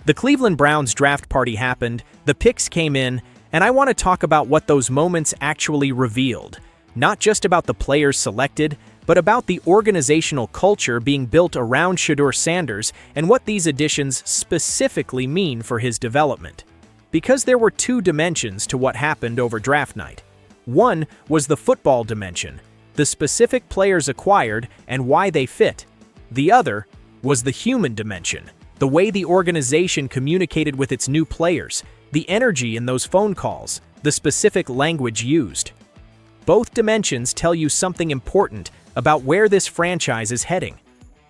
The Cleveland Browns draft party happened, the picks came in, and I want to talk about what those moments actually revealed. Not just about the players selected, but about the organizational culture being built around Shedeur Sanders and what these additions specifically mean for his development. Because there were two dimensions to what happened over draft night. One was the football dimension, the specific players acquired and why they fit. The other was the human dimension, the way the organization communicated with its new players, the energy in those phone calls, the specific language used. Both dimensions tell you something important about where this franchise is heading.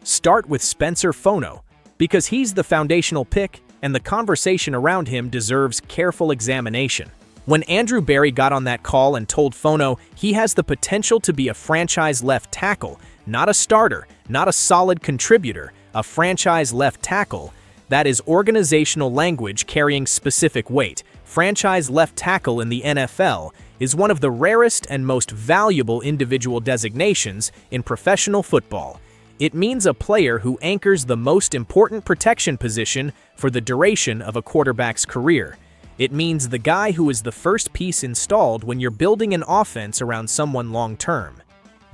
Start with Spencer Fono, because he's the foundational pick and the conversation around him deserves careful examination. When Andrew Berry got on that call and told Fono he has the potential to be a franchise left tackle, not a starter, not a solid contributor, a franchise left tackle, that is organizational language carrying specific weight. Franchise left tackle in the NFL is one of the rarest and most valuable individual designations in professional football. It means a player who anchors the most important protection position for the duration of a quarterback's career. It means the guy who is the first piece installed when you're building an offense around someone long-term.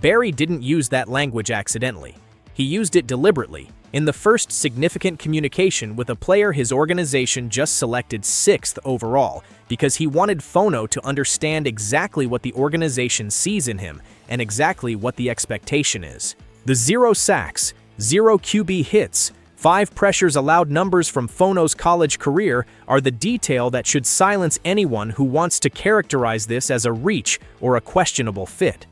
Berry didn't use that language accidentally. He used it deliberately, in the first significant communication with a player his organization just selected 6th overall, because he wanted Fono to understand exactly what the organization sees in him and exactly what the expectation is. The 0 sacks, 0 QB hits, 5 pressures allowed numbers from Fono's college career are the detail that should silence anyone who wants to characterize this as a reach or a questionable fit.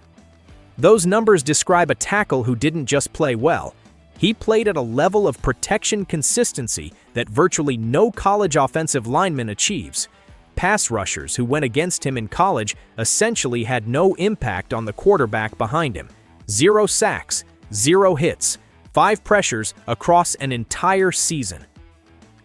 Those numbers describe a tackle who didn't just play well. He played at a level of protection consistency that virtually no college offensive lineman achieves. Pass rushers who went against him in college essentially had no impact on the quarterback behind him. 0 sacks, 0 hits, 5 pressures across an entire season.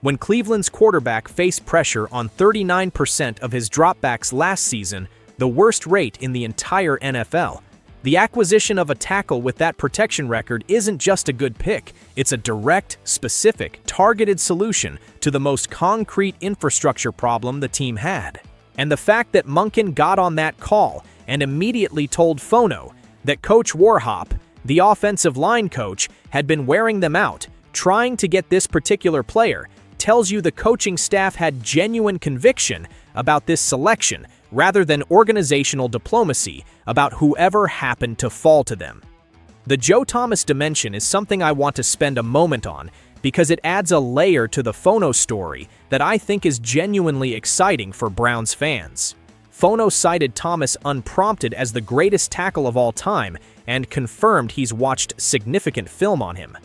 When Cleveland's quarterback faced pressure on 39% of his dropbacks last season, the worst rate in the entire NFL, the acquisition of a tackle with that protection record isn't just a good pick, it's a direct, specific, targeted solution to the most concrete infrastructure problem the team had. And the fact that Monken got on that call and immediately told Fono that Coach Warhop, the offensive line coach, had been wearing them out, trying to get this particular player, tells you the coaching staff had genuine conviction about this selection, rather than organizational diplomacy about whoever happened to fall to them. The Joe Thomas dimension is something I want to spend a moment on because it adds a layer to the Fono story that I think is genuinely exciting for Browns fans. Fono cited Thomas unprompted as the greatest tackle of all time and confirmed he's watched significant film on him.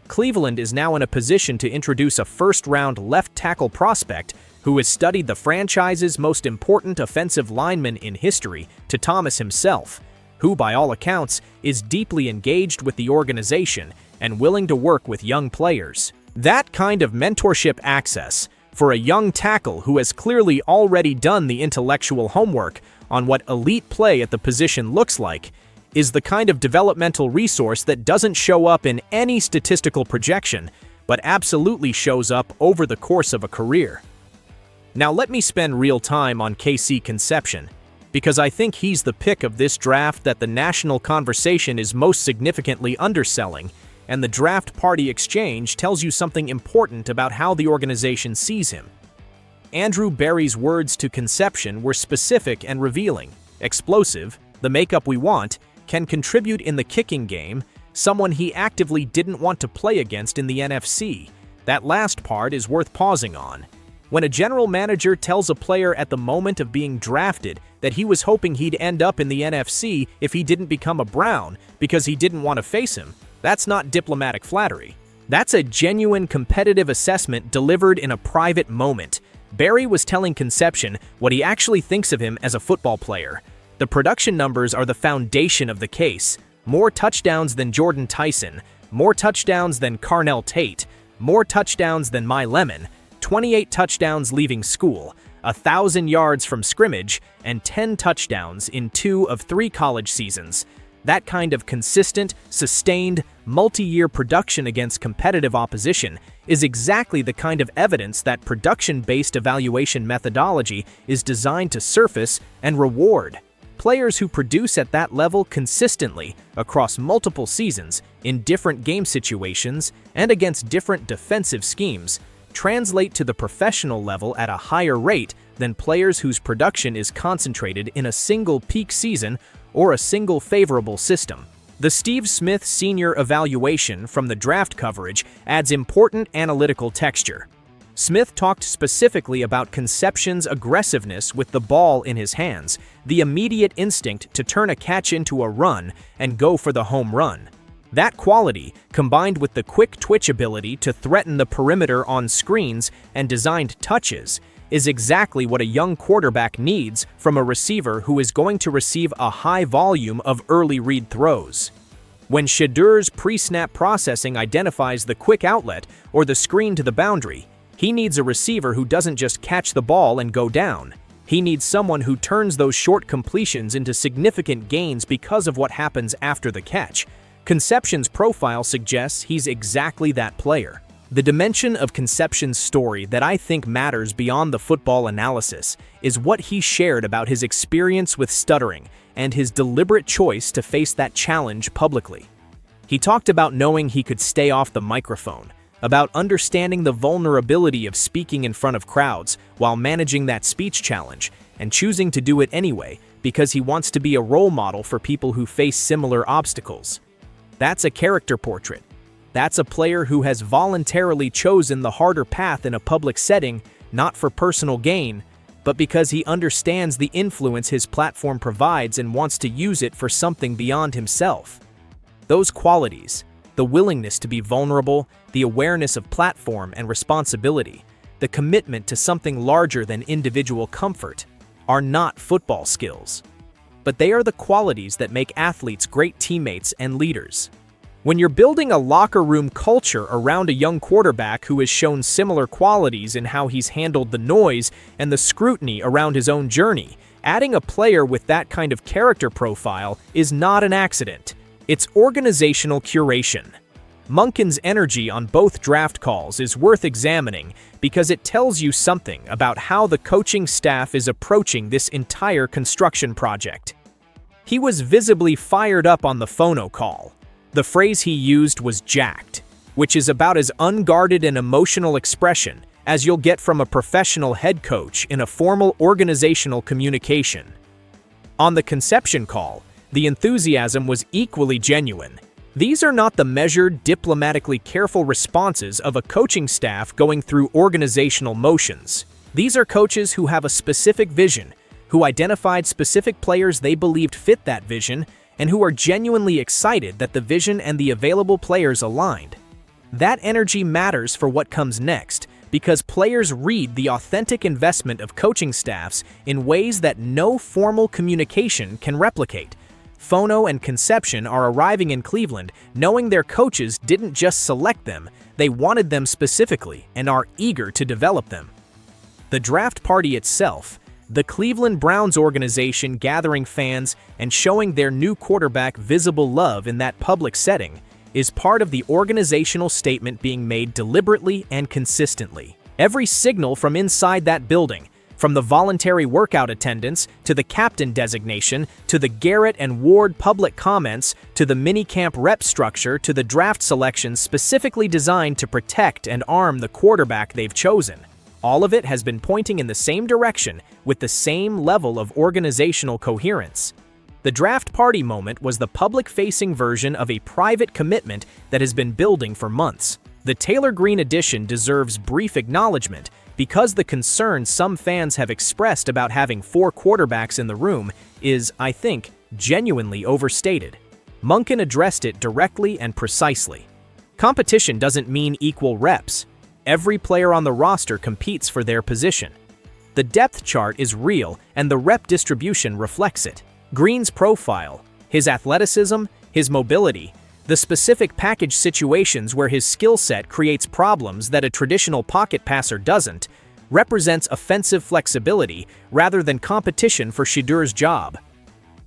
Cleveland is now in a position to introduce a first-round left tackle prospect who has studied the franchise's most important offensive lineman in history to Thomas himself, who by all accounts is deeply engaged with the organization and willing to work with young players. That kind of mentorship access for a young tackle who has clearly already done the intellectual homework on what elite play at the position looks like is the kind of developmental resource that doesn't show up in any statistical projection, but absolutely shows up over the course of a career. Now let me spend real time on KC Conception, because I think he's the pick of this draft that the national conversation is most significantly underselling, and the draft party exchange tells you something important about how the organization sees him. Andrew Berry's words to Conception were specific and revealing. Explosive, the makeup we want, can contribute in the kicking game, someone he actively didn't want to play against in the NFC. That last part is worth pausing on. When a general manager tells a player at the moment of being drafted that he was hoping he'd end up in the NFC if he didn't become a Brown because he didn't want to face him, that's not diplomatic flattery. That's a genuine competitive assessment delivered in a private moment. Berry was telling Conception what he actually thinks of him as a football player. The production numbers are the foundation of the case. More touchdowns than Jordan Tyson, more touchdowns than Carnell Tate, more touchdowns than My Lemon, 28 touchdowns leaving school, 1,000 yards from scrimmage, and 10 touchdowns in 2 of 3 college seasons. That kind of consistent, sustained, multi-year production against competitive opposition is exactly the kind of evidence that production-based evaluation methodology is designed to surface and reward. Players who produce at that level consistently across multiple seasons in different game situations and against different defensive schemes translate to the professional level at a higher rate than players whose production is concentrated in a single peak season or a single favorable system. The Steve Smith Sr. evaluation from the draft coverage adds important analytical texture. Smith talked specifically about Concepcion's aggressiveness with the ball in his hands, the immediate instinct to turn a catch into a run and go for the home run. That quality, combined with the quick twitch ability to threaten the perimeter on screens and designed touches, is exactly what a young quarterback needs from a receiver who is going to receive a high volume of early read throws. When Shedeur's pre-snap processing identifies the quick outlet or the screen to the boundary, he needs a receiver who doesn't just catch the ball and go down. He needs someone who turns those short completions into significant gains because of what happens after the catch. Concepcion's profile suggests he's exactly that player. The dimension of Concepcion's story that I think matters beyond the football analysis is what he shared about his experience with stuttering and his deliberate choice to face that challenge publicly. He talked about knowing he could stay off the microphone, about understanding the vulnerability of speaking in front of crowds while managing that speech challenge, and choosing to do it anyway because he wants to be a role model for people who face similar obstacles. That's a character portrait. That's a player who has voluntarily chosen the harder path in a public setting, not for personal gain, but because he understands the influence his platform provides and wants to use it for something beyond himself. Those qualities, the willingness to be vulnerable, the awareness of platform and responsibility, the commitment to something larger than individual comfort, are not football skills. But they are the qualities that make athletes great teammates and leaders. When you're building a locker room culture around a young quarterback who has shown similar qualities in how he's handled the noise and the scrutiny around his own journey, adding a player with that kind of character profile is not an accident. It's organizational curation. Monken's energy on both draft calls is worth examining because it tells you something about how the coaching staff is approaching this entire construction project. He was visibly fired up on the Fono call. The phrase he used was jacked, which is about as unguarded an emotional expression as you'll get from a professional head coach in a formal organizational communication. On the Concepcion call, the enthusiasm was equally genuine. These are not the measured, diplomatically careful responses of a coaching staff going through organizational motions. These are coaches who have a specific vision, who identified specific players they believed fit that vision, and who are genuinely excited that the vision and the available players aligned. That energy matters for what comes next, because players read the authentic investment of coaching staffs in ways that no formal communication can replicate. Fono and Concepcion are arriving in Cleveland knowing their coaches didn't just select them, they wanted them specifically and are eager to develop them. The draft party itself, the Cleveland Browns organization gathering fans and showing their new quarterback visible love in that public setting, is part of the organizational statement being made deliberately and consistently. Every signal from inside that building, from the voluntary workout attendance to the captain designation to the Garrett and Ward public comments to the minicamp rep structure to the draft selections specifically designed to protect and arm the quarterback they've chosen. All of it has been pointing in the same direction with the same level of organizational coherence. The draft party moment was the public-facing version of a private commitment that has been building for months. The Taylor Green edition deserves brief acknowledgement because the concern some fans have expressed about having 4 quarterbacks in the room is, I think, genuinely overstated. Monken addressed it directly and precisely. Competition doesn't mean equal reps. Every player on the roster competes for their position. The depth chart is real and the rep distribution reflects it. Green's profile, his athleticism, his mobility, the specific package situations where his skill set creates problems that a traditional pocket passer doesn't, represents offensive flexibility rather than competition for Shedeur's job.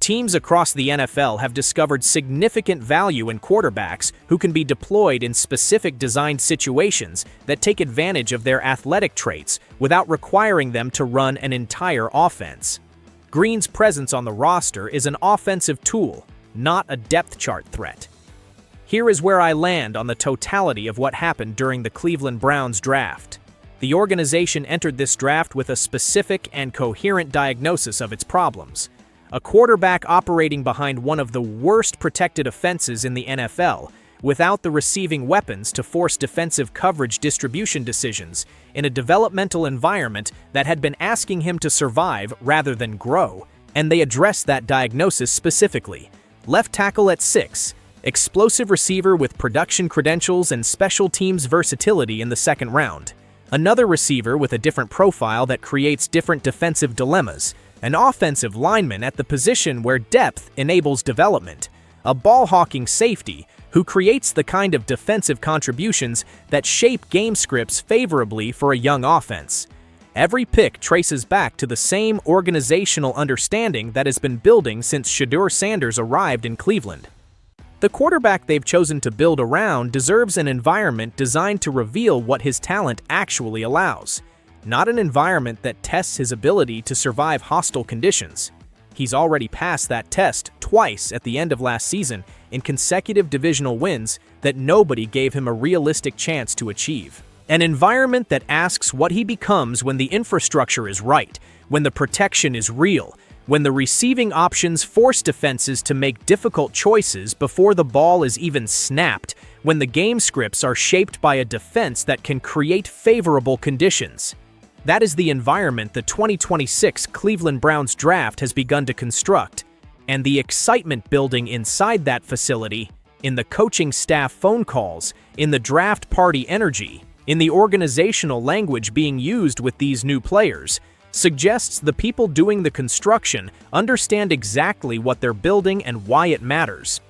Teams across the NFL have discovered significant value in quarterbacks who can be deployed in specific designed situations that take advantage of their athletic traits without requiring them to run an entire offense. Green's presence on the roster is an offensive tool, not a depth chart threat. Here is where I land on the totality of what happened during the Cleveland Browns draft. The organization entered this draft with a specific and coherent diagnosis of its problems. A quarterback operating behind one of the worst protected offenses in the NFL, without the receiving weapons to force defensive coverage distribution decisions in a developmental environment that had been asking him to survive rather than grow, and they addressed that diagnosis specifically. Left tackle at 6, explosive receiver with production credentials and special teams versatility in the second round. Another receiver with a different profile that creates different defensive dilemmas. An offensive lineman at the position where depth enables development. A ball-hawking safety who creates the kind of defensive contributions that shape game scripts favorably for a young offense. Every pick traces back to the same organizational understanding that has been building since Shedeur Sanders arrived in Cleveland. The quarterback they've chosen to build around deserves an environment designed to reveal what his talent actually allows, not an environment that tests his ability to survive hostile conditions. He's already passed that test twice at the end of last season in consecutive divisional wins that nobody gave him a realistic chance to achieve. An environment that asks what he becomes when the infrastructure is right, when the protection is real, when the receiving options force defenses to make difficult choices before the ball is even snapped, when the game scripts are shaped by a defense that can create favorable conditions. That is the environment the 2026 Cleveland Browns draft has begun to construct, and the excitement building inside that facility, in the coaching staff phone calls, in the draft party energy, in the organizational language being used with these new players, suggests the people doing the construction understand exactly what they're building and why it matters.